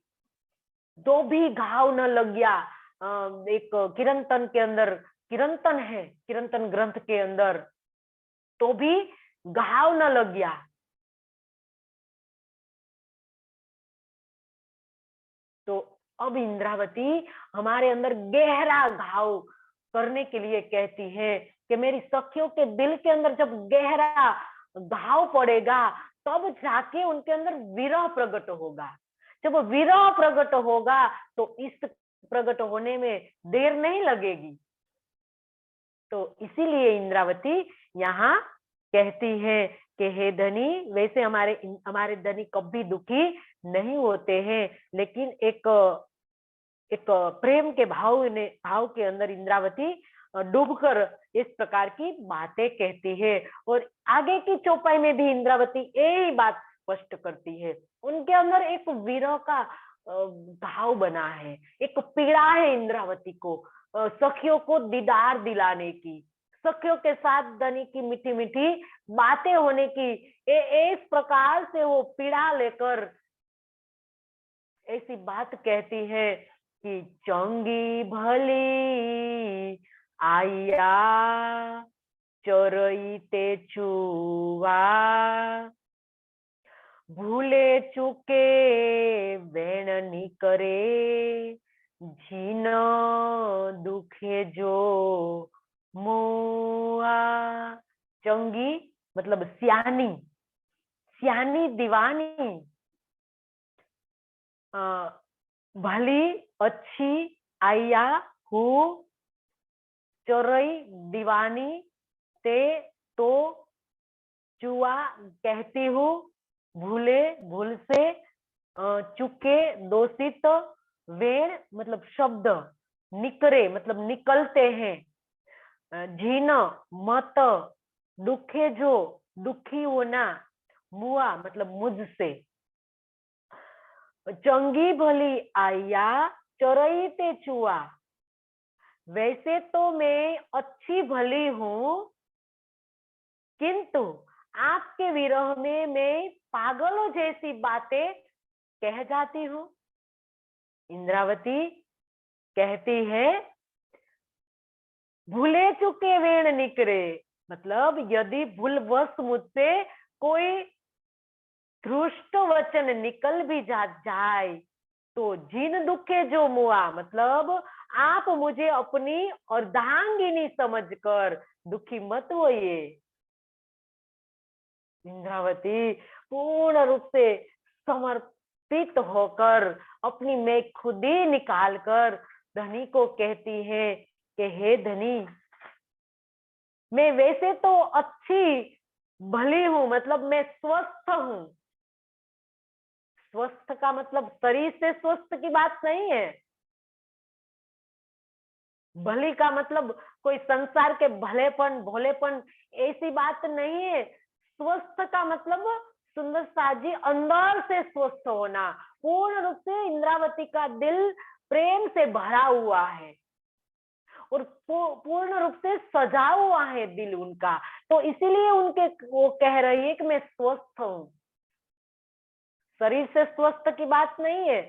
जो भी घाव न लग गया, एक किरंतन के अंदर, किरंतन है किरंतन ग्रंथ के अंदर, तो भी घाव न लग गया, तो अब इंद्रावती हमारे अंदर गहरा घाव करने के लिए कहती है कि मेरी सखियों के दिल के अंदर जब गहरा घाव पड़ेगा, तब जाके उनके अंदर विरह प्रकट होगा। जब विरह प्रकट होगा तो इस प्रकट होने में देर नहीं लगेगी। तो इसीलिए इंद्रावती यहाँ कहती है कि हे धनी, वैसे हमारे धनी कभी दुखी नहीं होते हैं, लेकिन एक प्रेम के भाव के अंदर इंद्रावती डूबकर इस प्रकार की बातें कहती है। और आगे की चौपाई में भी इंद्रावती यही बात स्पष्ट करती है। उनके अंदर एक विरह का घाव बना है, एक पीड़ा है इंद्रावती को सखियों को दीदार दिलाने की, सखियों के साथ धनी की मीठी मीठी बातें होने की। इस प्रकार से वो पीड़ा लेकर ऐसी बात कहती है कि चंगी भली आया चोरईते चुवा, भूले चूके वेण नी करे, झीन दुखे जो मुआ। चंगी मतलब सियानी, सियानी दीवानी, भली अच्छी आया हूँ, चोरई दीवानी ते तो चुआ कहती हूँ, भूले भूल से, चुके दोषित, वेण मतलब शब्द, निकरे मतलब निकलते हैं, झीन मत, दुखे जो दुखी होना, मुआ मतलब मुझसे। चंगी भली आया चोरई ते चुआ, वैसे तो मैं अच्छी भली हूं, किंतु आपके विरह में मैं पागलों जैसी बातें कह जाती हूँ। इंद्रावती कहती है भूले चुके वेण निकरे, मतलब यदि भूलवश मुझसे कोई धृष्ट वचन निकल भी जाए तो जिन दुखे जो मुआ, मतलब आप मुझे अपनी अर्धांगिनी समझकर दुखी मत होइए। इंद्रावती पूर्ण रूप से समर्पित होकर अपनी मैं खुद ही निकाल कर धनी को कहती है कि हे धनी, मैं वैसे तो अच्छी भली हूं, मतलब मैं स्वस्थ हूं। स्वस्थ का मतलब शरीर से स्वस्थ की बात नहीं है। भली का मतलब कोई संसार के भलेपन भोलेपन ऐसी बात नहीं है। स्वस्थ का मतलब सुंदर साजी अंदर से स्वस्थ होना। पूर्ण रूप से इंद्रावती का दिल प्रेम से भरा हुआ है और पूर्ण रूप से सजा हुआ है दिल उनका। तो इसीलिए उनके वो कह रही है कि मैं स्वस्थ हूं। शरीर से स्वस्थ की बात नहीं है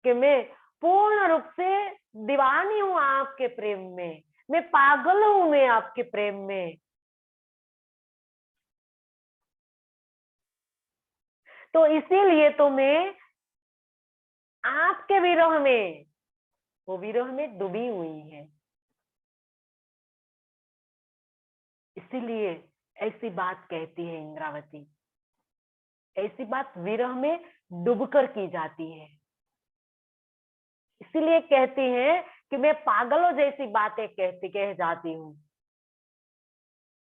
कि मैं पूर्ण रूप से दीवानी हूं आपके प्रेम में, मैं पागल हूं मैं आपके प्रेम में। तो इसीलिए तो मैं आपके विरह में, वो विरह में डूबी हुई है। इसीलिए ऐसी बात कहती है इंद्रावती। ऐसी बात विरह में डूबकर की जाती है। इसीलिए कहती हैं कि मैं पागलों जैसी बातें कह जाती हूँ।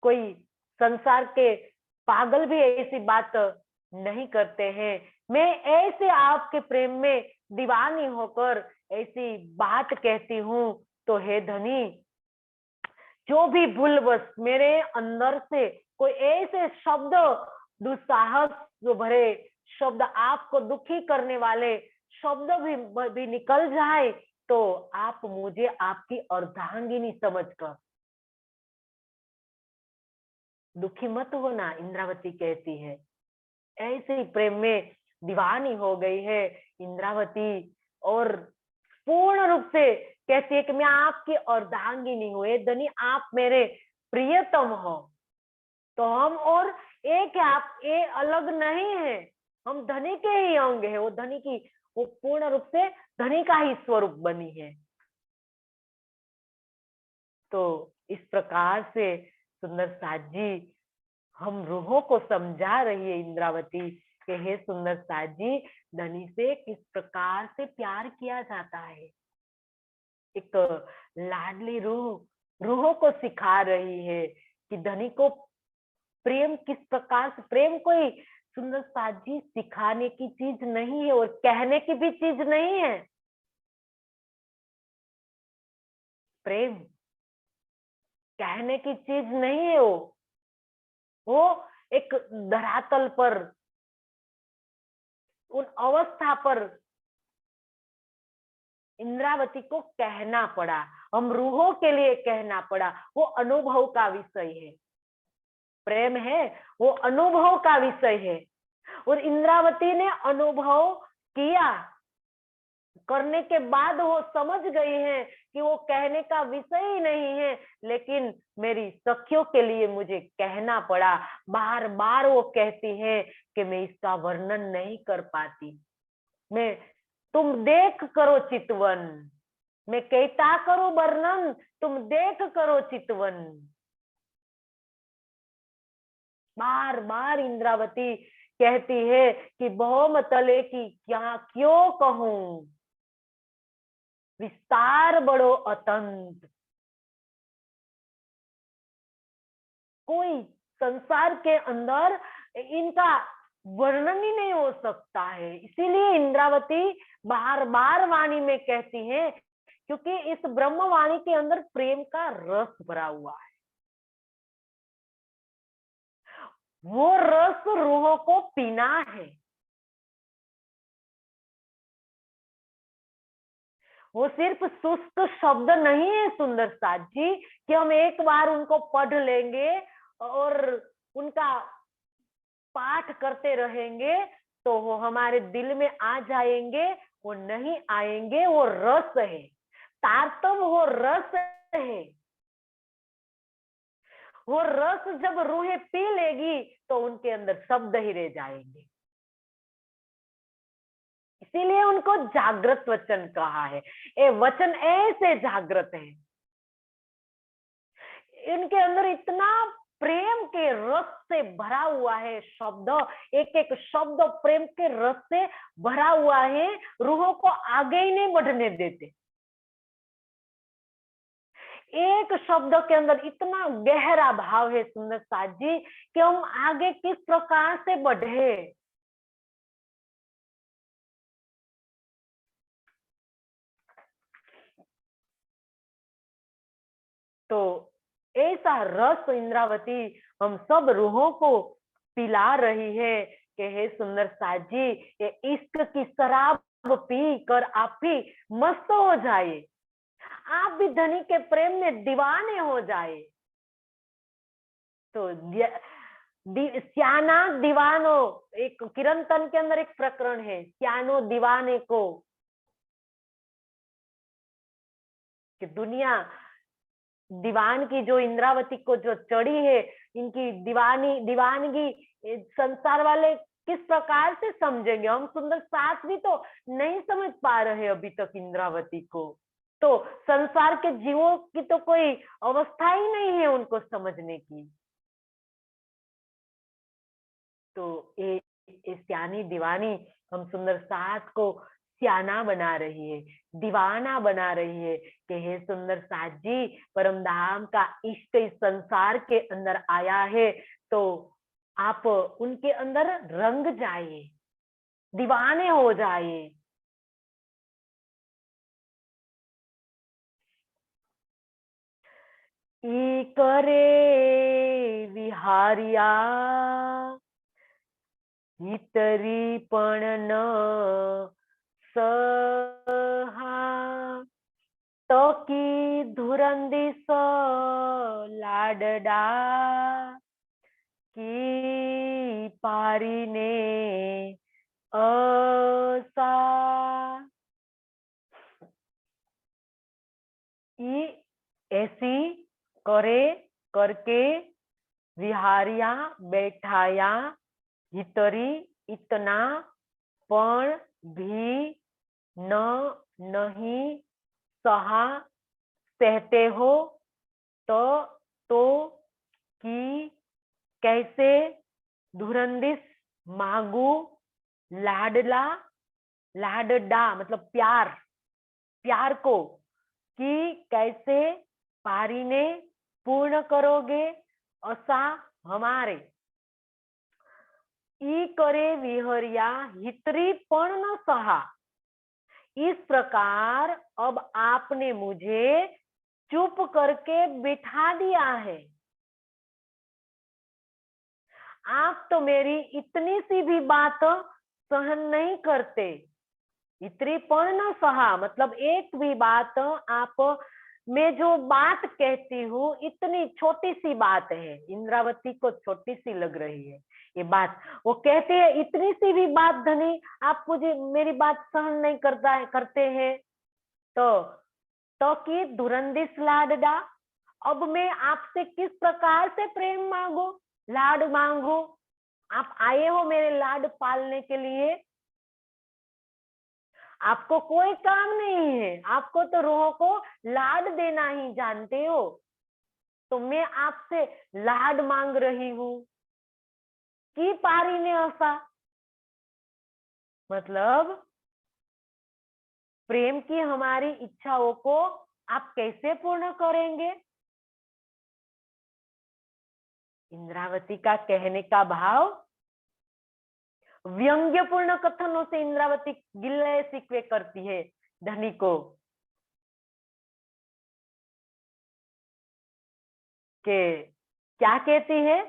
कोई संसार के पागल भी ऐसी बात नहीं करते हैं। मैं ऐसे आपके प्रेम में दीवानी होकर ऐसी बात कहती हूँ। तो हे धनी, जो भी भूलवश मेरे अंदर से कोई ऐसे शब्द, दुस्साहस जो भरे शब्द, आपको दुखी करने वाले शब्द भी निकल जाए, तो आप मुझे आपकी अर्धांगिनी समझकर दुखी मत होना। इंद्रावती कहती है। ऐसे ही प्रेम में दीवानी हो गई है इंद्रावती और पूर्ण रूप से कहती है कि मैं आपकी अर्धांगिनी हूं। धनी, आप मेरे प्रियतम हो। तो हम और एक है, आप ये अलग नहीं है, हम धनी के ही अंग है। वो धनी की, वो पूर्ण रूप से धनी का ही स्वरूप बनी है। तो इस प्रकार से सुंदर साज जी हम रूहों को समझा रही है इंद्रावती कि हे सुंदर साज जी, धनी से किस प्रकार से प्यार किया जाता है। एक लाडली रूह रूहों को सिखा रही है कि धनी को प्रेम किस प्रकार से, प्रेम कोई सुंदर साजी सिखाने की चीज नहीं है और कहने की भी चीज नहीं है। प्रेम कहने की चीज नहीं है। वो एक धरातल पर, उन अवस्था पर इंद्रावती को कहना पड़ा, हम रूहों के लिए कहना पड़ा। वो अनुभव का विषय है। प्रेम है वो अनुभव का विषय है और इंद्रावती ने अनुभव किया। करने के बाद वो समझ गई है कि वो कहने का विषय ही नहीं है, लेकिन मेरी सखियों के लिए मुझे कहना पड़ा। बार बार वो कहती है कि मैं इसका वर्णन नहीं कर पाती। मैं, तुम देख करो चितवन, मैं कहता करो वर्णन, तुम देख करो चितवन। बार बार इंद्रावती कहती है कि बहुम तले की क्या क्यों कहूं, विस्तार बड़ो अतंत। कोई संसार के अंदर इनका वर्णन ही नहीं हो सकता है। इसीलिए इंद्रावती बार बार वाणी में कहती है, क्योंकि इस ब्रह्म वाणी के अंदर प्रेम का रस भरा हुआ है। वो रस रूहों को पीना है। वो सिर्फ शुष्क शब्द नहीं है सुंदर साथ जी कि हम एक बार उनको पढ़ लेंगे और उनका पाठ करते रहेंगे तो वो हमारे दिल में आ जाएंगे। वो नहीं आएंगे। वो रस है, तारतम वो रस है। वो रस जब रूहें पी लेगी तो उनके अंदर शब्द ही रह जाएंगे। इसीलिए उनको जागृत वचन कहा है। ये वचन ऐसे जागृत है, इनके अंदर इतना प्रेम के रस से भरा हुआ है शब्द, एक एक शब्द प्रेम के रस से भरा हुआ है, रूहों को आगे ही नहीं बढ़ने देते। एक शब्द के अंदर इतना गहरा भाव है सुंदर साथ जी कि हम आगे किस प्रकार से बढ़े। तो ऐसा रस इंद्रावती हम सब रूहों को पिला रही है कि हे सुंदर साथ जी, ये इश्क की शराब पी कर आप भी मस्त हो जाए, आप भी धनी के प्रेम में दीवाने हो जाए। तो स्याना दीवानो, एक किरंतन के अंदर एक प्रकरण है, स्यानो दीवाने को, कि दुनिया दीवान की जो इंद्रावती को जो चढ़ी है, इनकी दीवानगी संसार वाले किस प्रकार से समझेंगे। हम सुंदर सास भी तो नहीं समझ पा रहे अभी तक इंद्रावती को, तो संसार के जीवों की तो कोई अवस्था ही नहीं है उनको समझने की। तो ये सियानी दीवानी हम सुंदर सास को सियाना बना रही है, दीवाना बना रही है कि हे सुंदर सास जी, परम धाम का इश्क इस संसार के अंदर आया है, तो आप उनके अंदर रंग जाए, दीवाने हो जाए। ई करे विहारिया हितरी पण न सहा, तो की धुरंदिस लाडडा की पारी ने असा। ई ऐसी करे करके विहारिया बैठाया हितरी इतना पण भी न नहीं सहा, सहते हो तो कि कैसे धुरंदिस मांगू लाडला, लाडडा मतलब प्यार, प्यार को, कि कैसे पारी ने पूर्ण करोगे असा हमारे। ई करे विहरिया हितरी पण न सहा, इस प्रकार अब आपने मुझे चुप करके बिठा दिया है। आप तो मेरी इतनी सी भी बात सहन नहीं करते। इतनी पण न सहा मतलब एक भी बात आप, मैं जो बात कहती हूँ इतनी छोटी सी बात है, इंद्रावती को छोटी सी लग रही है ये बात। वो कहते हैं इतनी सी भी बात धनी आप मुझे मेरी बात सहन नहीं करते हैं। तो कि धुरंदिस लाडडा, अब मैं आपसे किस प्रकार से प्रेम मांगू, लाड मांगू। आप आए हो मेरे लाड पालने के लिए, आपको कोई काम नहीं है, आपको तो रूहों को लाड देना ही जानते हो, तो मैं आपसे लाड मांग रही हूं कि पारी ने ऐसा, मतलब प्रेम की हमारी इच्छाओं को आप कैसे पूर्ण करेंगे। इंद्रावती का कहने का भाव, व्यंग्यपूर्ण कथनों से इंद्रावती गिले शिकवे करती है धनी को, के क्या कहती है,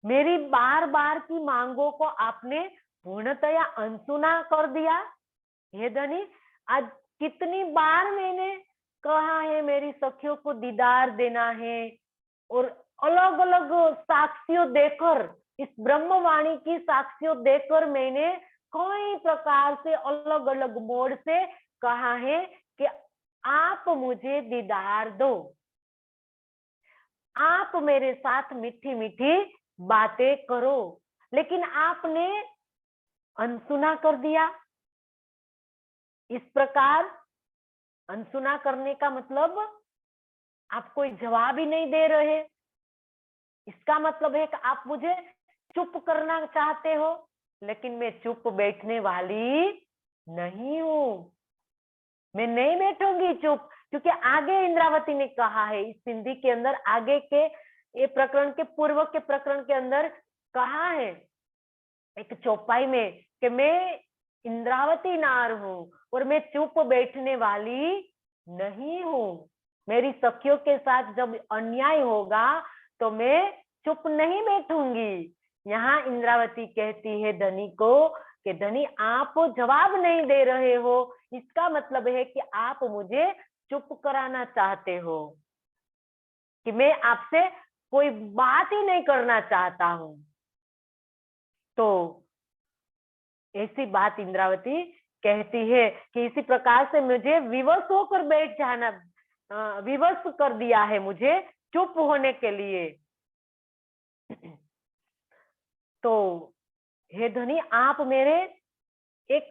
मेरी बार बार की मांगों को आपने पूर्णतया अनसुना कर दिया। हे धनी, आज कितनी बार मैंने कहा है मेरी सखियों को दीदार देना है, और अलग अलग साक्षियों देकर, इस ब्रह्मवाणी की साक्षियों देकर मैंने कई प्रकार से अलग अलग मोड़ से कहा है कि आप मुझे दीदार दो, आप मेरे साथ मीठी मीठी बातें करो, लेकिन आपने अनसुना कर दिया। इस प्रकार अनसुना करने का मतलब आप कोई जवाब ही नहीं दे रहे, इसका मतलब है कि आप मुझे चुप करना चाहते हो, लेकिन मैं चुप बैठने वाली नहीं हूं। मैं नहीं बैठूंगी चुप, क्योंकि आगे इंद्रावती ने कहा है इस सिंधी के अंदर, आगे के ये प्रकरण के पूर्व के प्रकरण के अंदर कहा है एक चौपाई में कि मैं इंद्रावती नार हूं और मैं चुप बैठने वाली नहीं हूं। मेरी सखियों के साथ जब अन्याय होगा तो मैं चुप नहीं बैठूंगी। यहाँ इंद्रावती कहती है धनी को कि धनी आप जवाब नहीं दे रहे हो, इसका मतलब है कि आप मुझे चुप कराना चाहते हो, कि मैं आपसे कोई बात ही नहीं करना चाहता हूं। तो ऐसी बात इंद्रावती कहती है कि इसी प्रकार से मुझे विवश होकर बैठ जाना, विवश कर दिया है मुझे चुप होने के लिए। तो हे धनी आप मेरे एक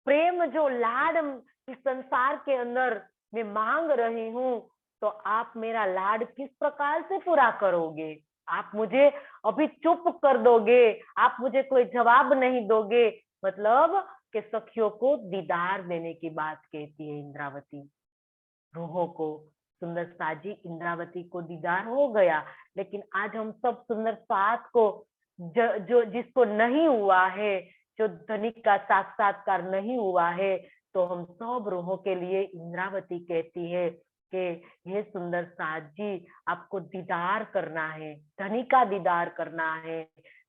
प्रेम जो लाड इस संसार के अंदर मैं मांग रही हूं, तो आप मेरा लाड किस प्रकार से पूरा करोगे? आप मुझे अभी चुप कर दोगे, आप मुझे कोई जवाब नहीं दोगे, मतलब कि सखियों को दीदार देने की बात कहती है इंद्रावती। रूहों को सुंदर साजी इंद्रावती को दीदार हो गया, लेकिन आज हम सब सुंदर साथ को जो जिसको नहीं हुआ है, जो धनिक का साक्षात्कार नहीं हुआ है, तो हम सब रूहों के लिए इंद्रावती कहती है कि हे सुंदर साथ जी, आपको दीदार करना है, धनी का दीदार करना है,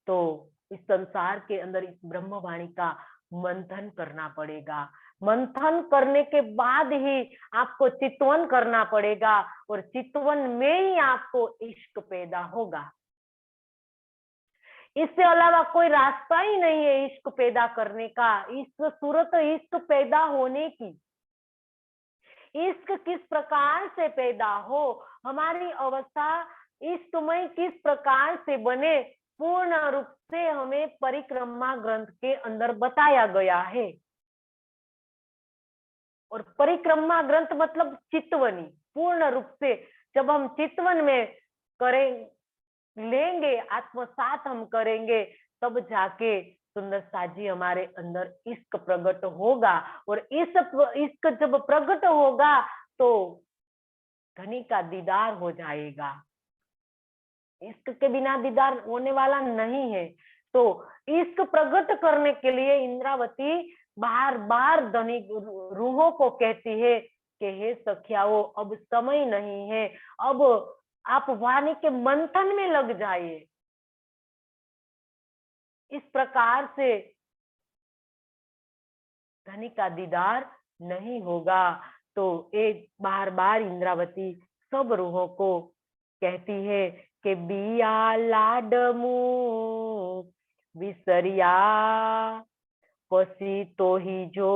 तो इस संसार के अंदर इस ब्रह्मवाणी का मंथन करना पड़ेगा। मंथन करने के बाद ही आपको चितवन करना पड़ेगा, और चितवन में ही आपको इश्क पैदा होगा। इससे अलावा कोई रास्ता ही नहीं है इश्क पैदा करने का, इश्क सूरत इश्क पैदा होने की। इश्क किस प्रकार से पैदा हो, हमारी अवस्था इश्कमय किस प्रकार से बने, पूर्ण रूप से हमें परिक्रमा ग्रंथ के अंदर बताया गया है। और परिक्रमा ग्रंथ मतलब चितवनी, पूर्ण रूप से जब हम चितवन में करें लेंगे, आत्मसात हम करेंगे, तब जाके सुंदर साजी हमारे अंदर इश्क प्रकट होगा। और इस इश्क जब प्रकट होगा तो धनी का दीदार हो जाएगा। इश्क के बिना दीदार होने वाला नहीं है। तो इश्क प्रकट करने के लिए इंद्रावती बार बार धनी रूहों को कहती है कि हे सखियाओ, अब समय नहीं है, अब आप वाणी के मंथन में लग जाइए। इस प्रकार से धनी का दीदार नहीं होगा। तो एक बार बार इंद्रावती सब रूहों को कहती है कि बिया लाडमू विसरिया पसी तो ही जो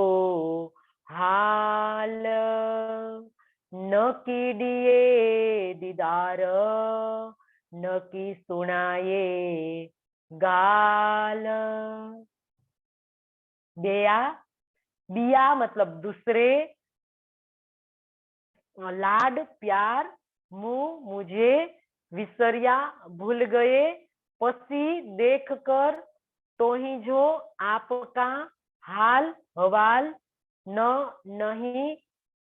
हाल, न कीडिए दीदार न की सुनाए गाल। बिया, बिया मतलब दूसरे, लाड प्यार, मुंह मुझे, विसरिया भूल गए, पसी देख कर, तो ही जो आपका हाल हवाल, न नहीं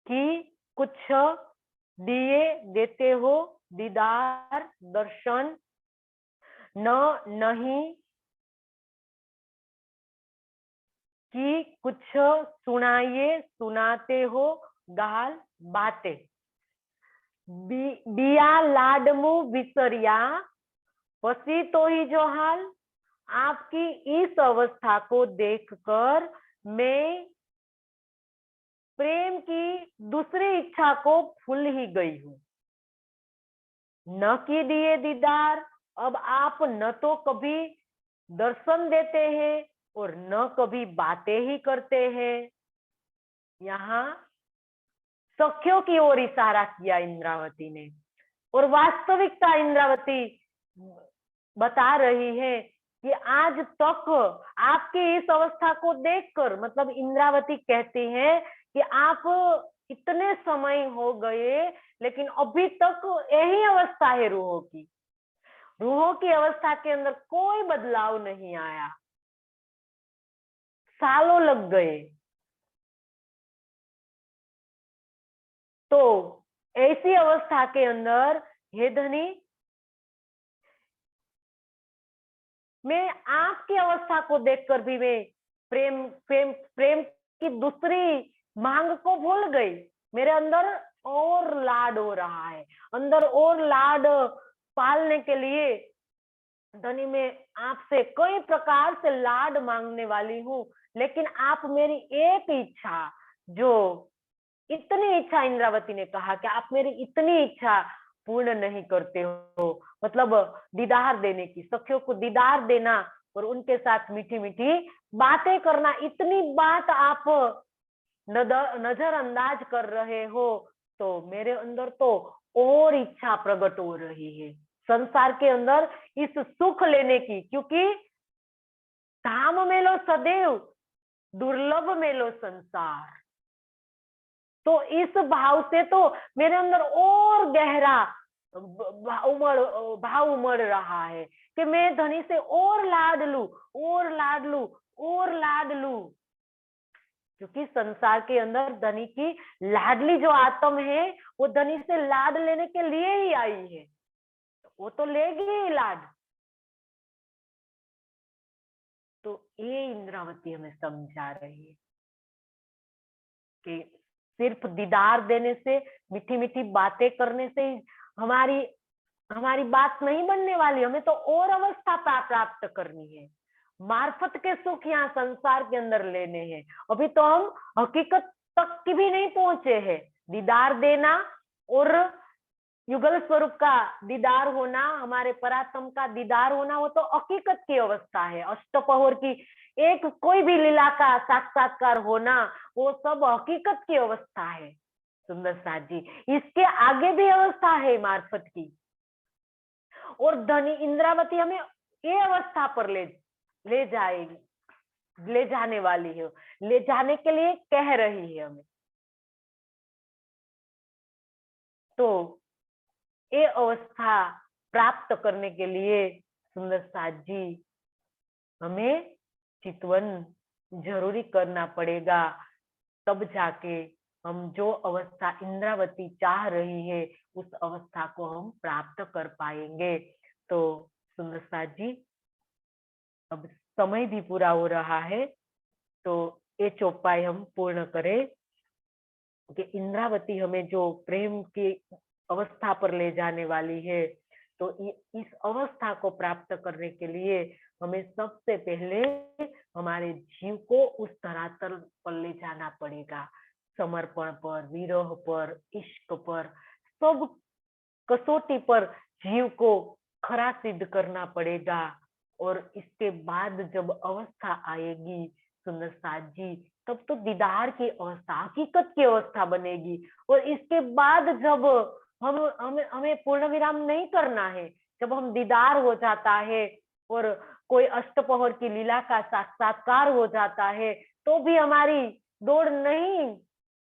कि कुछ दिए देते हो दीदार दर्शन, न नहीं कि कुछ सुनाइए सुनाते हो गाल बातें। बिया लाडमू विसरिया पसी तो ही जो हाल, आपकी इस अवस्था को देखकर मैं प्रेम की दूसरी इच्छा को भूल ही गई हूं। न कि दिए दीदार, अब आप न तो कभी दर्शन देते हैं और न कभी बातें ही करते हैं। यहाँ सखियों की ओर इशारा किया इंद्रावती ने, और वास्तविकता इंद्रावती बता रही है कि आज तक आपकी इस अवस्था को देखकर, मतलब इंद्रावती कहती है कि आप इतने समय हो गए लेकिन अभी तक यही अवस्था है रूहों की। रूहों की अवस्था के अंदर कोई बदलाव नहीं आया, सालों लग गए। तो ऐसी अवस्था के अंदर हे धनी, मैं आपकी अवस्था को देखकर भी मैं प्रेम प्रेम प्रेम की दूसरी मांग को भूल गई। मेरे अंदर और लाड हो रहा है, अंदर और लाड पालने के लिए धनी मैं आपसे कई प्रकार से लाड मांगने वाली हूँ, लेकिन आप मेरी एक इच्छा, जो इतनी इच्छा, इंद्रावती ने कहा कि आप मेरी इतनी इच्छा पूर्ण नहीं करते हो, मतलब दीदार देने की, सखियों को दीदार देना और उनके साथ मीठी मीठी बातें करना, इतनी बात आप नजरअंदाज कर रहे हो, तो मेरे अंदर तो और इच्छा प्रकट हो रही है संसार के अंदर इस सुख लेने की, क्योंकि धाम में लो सदैव, दुर्लभ में लो संसार। तो इस भाव से तो मेरे अंदर और गहरा भाव उमड़ रहा है कि मैं धनी से और लाड लूं, और लाड लूं, और लाड लूं, क्योंकि संसार के अंदर धनी की लाडली जो आत्म है वो धनी से लाड लेने के लिए ही आई है, वो तो लेगी ही लाड। तो ये इंद्रावती हमें समझा रही है कि सिर्फ दीदार देने से, मीठी मीठी बातें करने से हमारी हमारी बात नहीं बनने वाली, हमें तो और अवस्था प्राप्त करनी है, मार्फत के सुख यहाँ संसार के अंदर लेने हैं। अभी तो हम हकीकत तक की भी नहीं पहुंचे हैं। दीदार देना और युगल स्वरूप का दीदार होना, हमारे परात्म का दीदार होना, वो तो हकीकत की अवस्था है। अष्टपहर की एक कोई भी लीला का साक्षात्कार होना, वो सब हकीकत की अवस्था है सुंदर साथ जी। इसके आगे भी अवस्था है मार्फत की, और धनी इंद्रावती हमें ये अवस्था पर ले जाएगी, ले जाने वाली है, ले जाने के लिए कह रही है हमें। तो ये अवस्था प्राप्त करने के लिए सुंदर साथ जी हमें चितवन जरूरी करना पड़ेगा, तब जाके हम जो अवस्था इंद्रावती चाह रही है उस अवस्था को हम प्राप्त कर पाएंगे। तो सुंदर साथ जी अब समय भी पूरा हो रहा है, तो ये चौपाई हम पूर्ण करें कि इंद्रावती हमें जो प्रेम की अवस्था पर ले जाने वाली है, तो इस अवस्था को प्राप्त करने के लिए हमें सबसे पहले हमारे जीव को उस धरातल पर ले जाना पड़ेगा, समर्पण पर, विरह पर, इश्क पर, सब कसौटी पर जीव को खरा सिद्ध करना पड़ेगा। और इसके बाद जब अवस्था आएगी सुंदर साथ जी, तब तो दीदार की अवस्था, हकीकत की अवस्था बनेगी। और इसके बाद जब हम हमें हमें पूर्ण विराम नहीं करना है, जब हम दीदार हो जाता है और कोई अष्टपहर की लीला का साक्षात्कार हो जाता है, तो भी हमारी दौड़ नहीं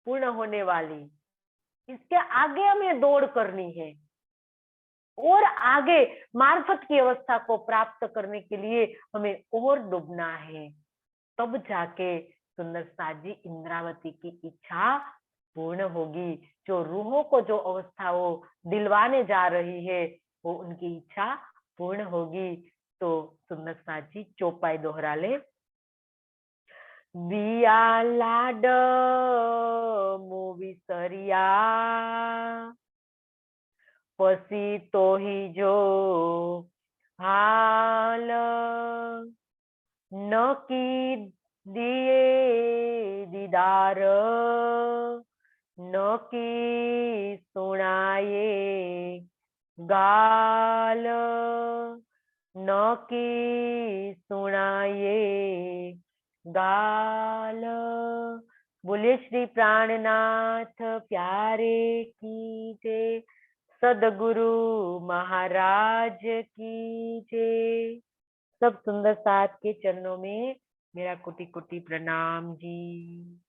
पूर्ण होने वाली, इसके आगे हमें दौड़ करनी है और आगे मार्फत की अवस्था को प्राप्त करने के लिए हमें और डूबना है, तब जाके सुंदर साथ जी इंद्रावती की इच्छा पूर्ण होगी। जो रूहों को जो अवस्था वो दिलवाने जा रही है वो उनकी इच्छा पूर्ण होगी। तो सुंदर साथ जी चौपाई दोहरा ले। दिया लाड मोविसरिया पसी तो ही जो हाल न की दिए दीदार न की सुनाए गाल न की सुनाए गाल। बोले श्री प्राणनाथ प्यारे की जय, सदगुरु महाराज की जय। सब सुंदर साथ के चरणों में मेरा कोटि कोटि प्रणाम जी।